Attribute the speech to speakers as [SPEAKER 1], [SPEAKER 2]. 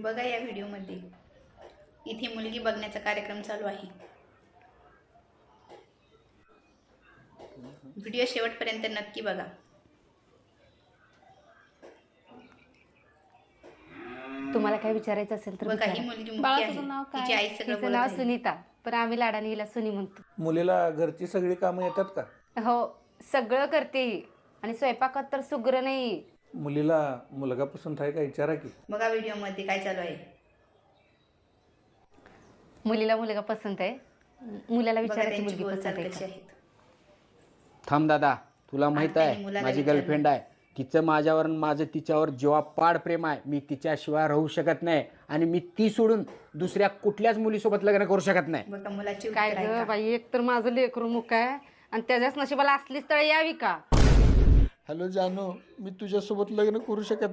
[SPEAKER 1] बघा या व्हिडिओमध्ये इथे मुलगी बघण्याचा कार्यक्रम चालू आहे. व्हिडिओ शेवटपर्यंत नक्की बघा.
[SPEAKER 2] तुम्हाला काय विचारायचं असेल तर
[SPEAKER 1] बघा ही
[SPEAKER 2] विचारा.
[SPEAKER 1] मुलगी मुख्य
[SPEAKER 3] बाळा,
[SPEAKER 1] आहे.
[SPEAKER 3] तुझं नाव काय?
[SPEAKER 1] तिची आई सगळं
[SPEAKER 2] तिचं
[SPEAKER 1] बोलत
[SPEAKER 2] नाव
[SPEAKER 1] आहे.
[SPEAKER 2] सुनीता, पण आम्ही लाडाने हिला सुनी म्हणतो.
[SPEAKER 4] मुलीला घरची सगळी कामं येतात का?
[SPEAKER 2] हो, सगळं करते ही. आणि स्वयंपाकात तर सुग्र नाही.
[SPEAKER 4] मुलीला मुलगा पसंत आहे का विचारा की.
[SPEAKER 1] बघा व्हिडिओमध्ये काय चालू आहे.
[SPEAKER 2] मुलीला मुलगा पसंत आहे. मुलाला
[SPEAKER 1] बघा
[SPEAKER 2] विचारायची
[SPEAKER 1] त्यांची
[SPEAKER 2] मुलगी पसंत
[SPEAKER 1] बोलचाल
[SPEAKER 2] आहे
[SPEAKER 1] कशी
[SPEAKER 2] का?
[SPEAKER 1] आहेत.
[SPEAKER 5] थांब तुला माहित
[SPEAKER 1] आणि
[SPEAKER 5] आहे
[SPEAKER 1] मुलाला
[SPEAKER 5] माझी
[SPEAKER 1] विचारलं.
[SPEAKER 5] गर्लफ्रेंड आहे. तिचं माझ्यावर आणि माझं तिच्यावर जीवापाड प्रेम आहे. मी तिच्याशिवाय राहू शकत नाही आणि मी ती सोडून दुसऱ्या कुठल्याच मुलीसोबत लग्न करू शकत नाही.
[SPEAKER 1] बघा मुलाची
[SPEAKER 2] काय
[SPEAKER 1] उत्तर
[SPEAKER 2] ग
[SPEAKER 1] ऐका.
[SPEAKER 2] बाई, एक तर माझं लेकरू मुक आहे आणि त्याच्याच नशिबाला असलीच तळ यावी का?
[SPEAKER 4] हॅलो जानू, मी तुझ्यासोबत लग्न करू शकत